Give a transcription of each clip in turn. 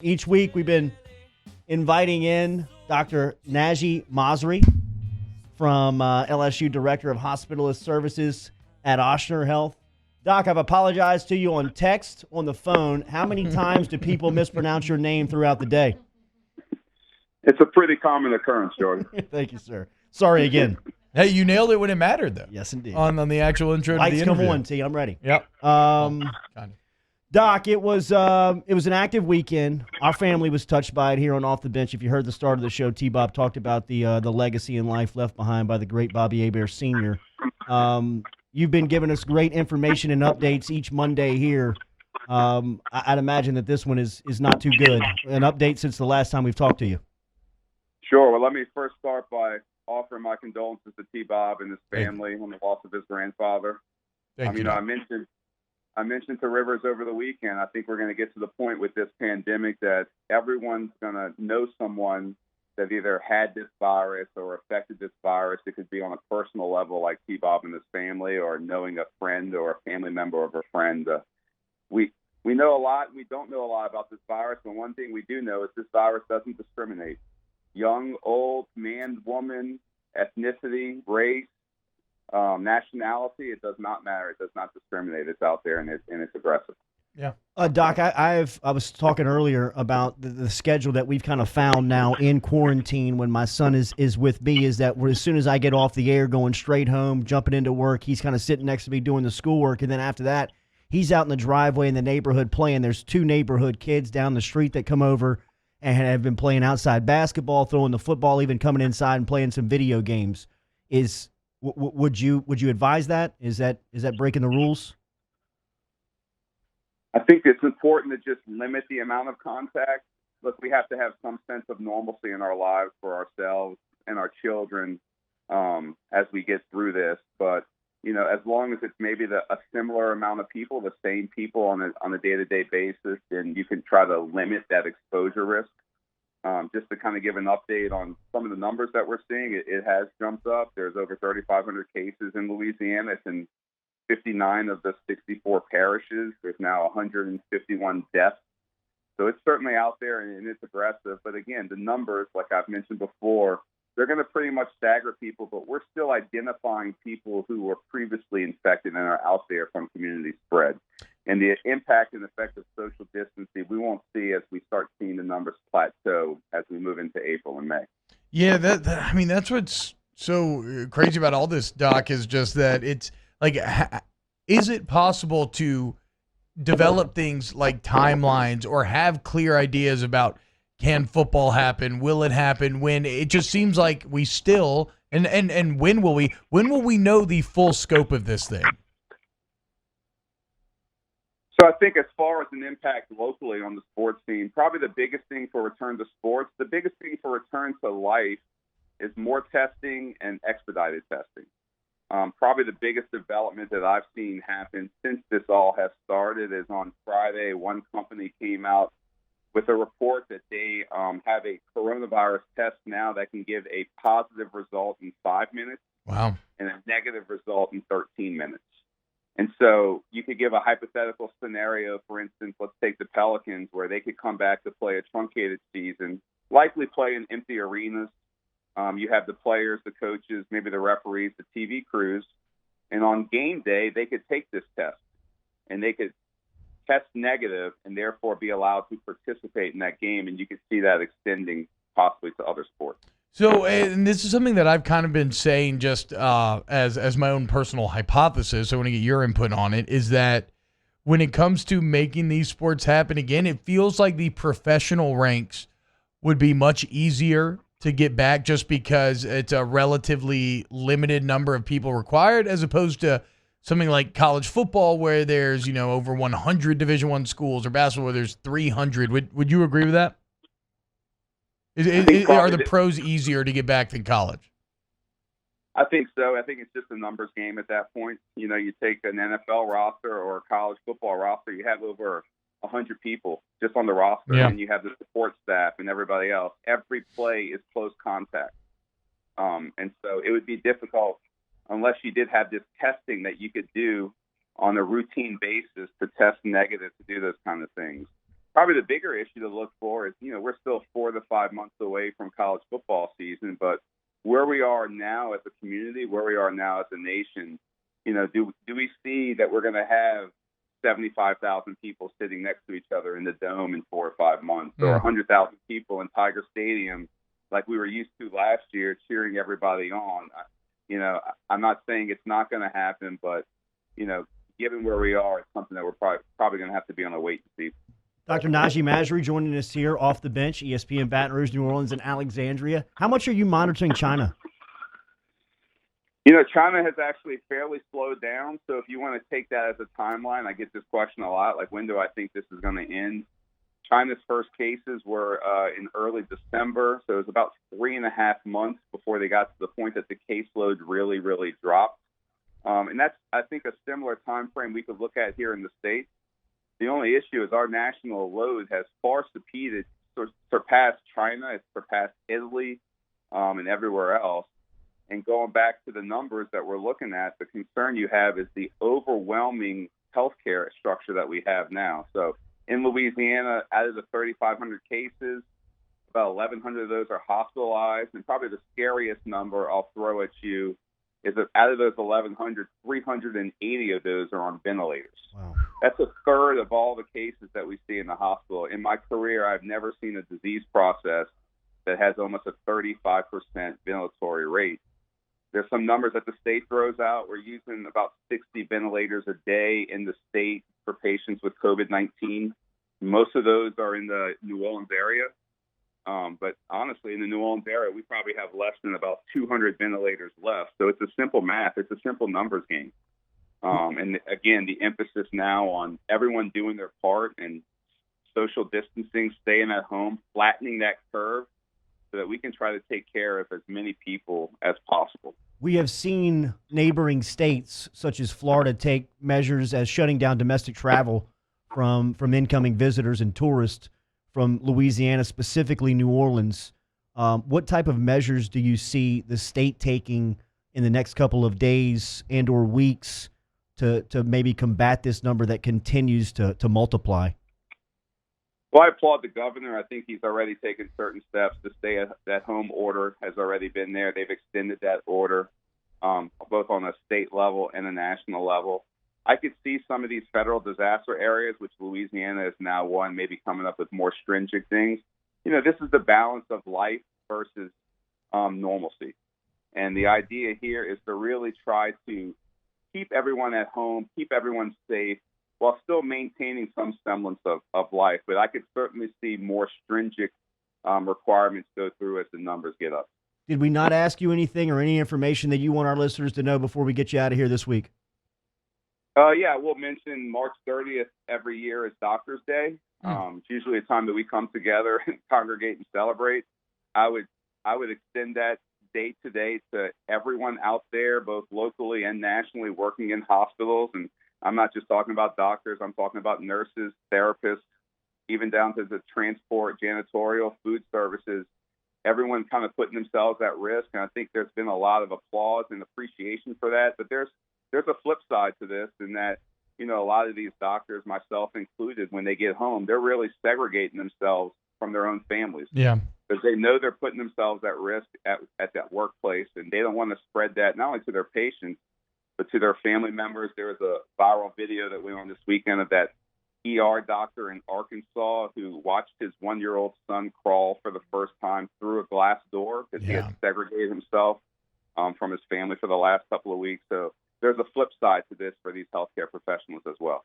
Each week we've been inviting in Dr. Najy Masri from LSU Director of Hospitalist Services at Ochsner Health. Doc, I've apologized to you on text, on the phone. How many times do people mispronounce your name throughout the day? It's a pretty common occurrence, Jordy. Thank you, sir. Sorry again. Hey, you nailed it when it mattered, though. Yes, indeed. On the actual intro to the Lights interview. come on, T. I'm ready. Yep. Doc, it was an active weekend. Our family was touched by it here on Off the Bench. If you heard the start of the show, T-Bob talked about the legacy and life left behind by the great Bobby Hebert Sr. You've been giving us great information and updates each Monday here. I'd imagine that this one is not too good. An update since the last time we've talked to you. Sure. Well, let me first start by offering my condolences to T-Bob and his family on the loss of his grandfather. Thank you. I mentioned to Rivers over the weekend, I think we're going to get to the point with this pandemic that everyone's going to know someone that either had this virus or affected this virus. It could be on a personal level like T-Bob and his family, or knowing a friend or a family member of a friend. We know a lot. We don't know a lot about this virus, but one thing we do know is this virus doesn't discriminate. Young, old, man, woman, ethnicity, race, nationality, it does not matter. It does not discriminate. It's out there, and it's aggressive. Yeah. Doc, I was talking earlier about the schedule that we've kind of found now in quarantine when my son is with me, is that as soon as I get off the air, going straight home, jumping into work, he's kind of sitting next to me doing the schoolwork, and then after that, he's out in the driveway in the neighborhood playing. There's two neighborhood kids down the street that come over and have been playing outside basketball, throwing the football, even coming inside and playing some video games. Would you advise that? Is that breaking the rules? I think it's important to just limit the amount of contact. Look, we have to have some sense of normalcy in our lives for ourselves and our children as we get through this. But as long as it's maybe a similar amount of people, the same people on a day-to-day basis, then you can try to limit that exposure risk. Just to kind of give an update on some of the numbers that we're seeing, it has jumped up. There's over 3,500 cases in Louisiana. It's in 59 of the 64 parishes. There's now 151 deaths. So it's certainly out there, and it's aggressive. But again, the numbers, like I've mentioned before, they're going to pretty much stagger people, but we're still identifying people who were previously infected and are out there from community spread. And the impact and effect of social distancing, we won't see as we start seeing the numbers plateau as we move into April and May. Yeah, that's what's so crazy about all this, Doc, is just that it's like, is it possible to develop things like timelines or have clear ideas about, can football happen? Will it happen? When? It just seems like we still, and when will we know the full scope of this thing? So I think as far as an impact locally on the sports scene, probably the biggest thing for return to sports, the biggest thing for return to life is more testing and expedited testing. Probably the biggest development that I've seen happen since this all has started is on Friday, one company came out with a report that they have a coronavirus test now that can give a positive result in 5 minutes. Wow. And a negative result in 13 minutes. And so you could give a hypothetical scenario, for instance, let's take the Pelicans, where they could come back to play a truncated season, likely play in empty arenas. You have the players, the coaches, maybe the referees, the TV crews. And on game day, they could take this test, and they could test negative and therefore be allowed to participate in that game. And you could see that extending possibly to other sports. So, and this is something that I've kind of been saying just as my own personal hypothesis, so I want to get your input on it, is that when it comes to making these sports happen again, it feels like the professional ranks would be much easier to get back just because it's a relatively limited number of people required, as opposed to something like college football where there's, over 100 Division I schools, or basketball where there's 300. Would you agree with that? Are the pros easier to get back than college? I think so. I think it's just a numbers game at that point. You take an NFL roster or a college football roster, you have over 100 people just on the roster, and you have the support staff and everybody else. Every play is close contact. And so it would be difficult unless you did have this testing that you could do on a routine basis to test negative to do those kind of things. probably the bigger issue to look for is, we're still 4 to 5 months away from college football season, but where we are now as a community, where we are now as a nation, do we see that we're going to have 75,000 people sitting next to each other in the dome in 4 or 5 months, or 100,000 people in Tiger Stadium like we were used to last year cheering everybody on? I'm not saying it's not going to happen, but, given where we are, it's something that we're probably going to have to be on a wait and see. Dr. Najy Masri joining us here off the bench, ESPN Baton Rouge, New Orleans, and Alexandria. How much are you monitoring China? China has actually fairly slowed down. So if you want to take that as a timeline, I get this question a lot, like when do I think this is going to end? China's first cases were in early December. So it was about 3.5 months before they got to the point that the caseload really, really dropped. And that's, I think, a similar time frame we could look at here in the States. The only issue is our national load has far surpassed China. It's surpassed Italy and everywhere else. And going back to the numbers that we're looking at, the concern you have is the overwhelming healthcare structure that we have now. So in Louisiana, out of the 3,500 cases, about 1,100 of those are hospitalized. And probably the scariest number I'll throw at you is that out of those 1,100, 380 of those are on ventilators. Wow. That's a third of all the cases that we see in the hospital. In my career, I've never seen a disease process that has almost a 35% ventilatory rate. There's some numbers that the state throws out. We're using about 60 ventilators a day in the state for patients with COVID-19. Most of those are in the New Orleans area. But honestly, in the New Orleans area, we probably have less than about 200 ventilators left. So it's a simple math. It's a simple numbers game. And again, the emphasis now on everyone doing their part and social distancing, staying at home, flattening that curve so that we can try to take care of as many people as possible. We have seen neighboring states such as Florida take measures as shutting down domestic travel from incoming visitors and tourists from Louisiana, specifically New Orleans. What type of measures do you see the state taking in the next couple of days and or weeks to maybe combat this number that continues to multiply? Well, I applaud the governor. I think he's already taken certain steps. The stay-at-home order has already been there. They've extended that order both on a state level and a national level. I could see some of these federal disaster areas, which Louisiana is now one, maybe coming up with more stringent things. This is the balance of life versus normalcy. And the idea here is to really try to keep everyone at home, keep everyone safe, while still maintaining some semblance of life. But I could certainly see more stringent requirements go through as the numbers get up. Did we not ask you anything or any information that you want our listeners to know before we get you out of here this week? Yeah, we'll mention March 30th every year is Doctors Day. It's usually a time that we come together and congregate and celebrate. I would extend that date today to everyone out there, both locally and nationally, working in hospitals. And I'm not just talking about doctors. I'm talking about nurses, therapists, even down to the transport, janitorial, food services. Everyone kind of putting themselves at risk. And I think there's been a lot of applause and appreciation for that. But there's a flip side to this in that, a lot of these doctors, myself included, when they get home, they're really segregating themselves from their own families. Yeah. Because they know they're putting themselves at risk at that workplace, and they don't want to spread that not only to their patients, but to their family members. There was a viral video that went on this weekend of that ER doctor in Arkansas who watched his 1-year-old son crawl for the first time through a glass door because he had segregated himself from his family for the last couple of weeks. So there's a flip side to this for these healthcare professionals as well.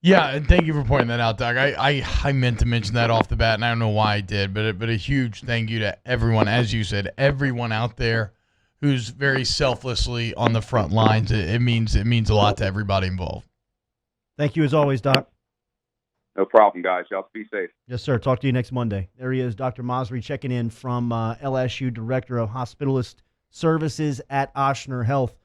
Yeah, and thank you for pointing that out, Doug. I meant to mention that off the bat, and I don't know why I did, but a huge thank you to everyone, as you said, everyone out there who's very selflessly on the front lines. It means a lot to everybody involved. Thank you as always, Doc. No problem, guys. Y'all be safe. Yes, sir. Talk to you next Monday. There he is, Dr. Masri, checking in from LSU, Director of Hospitalist Services at Ochsner Health.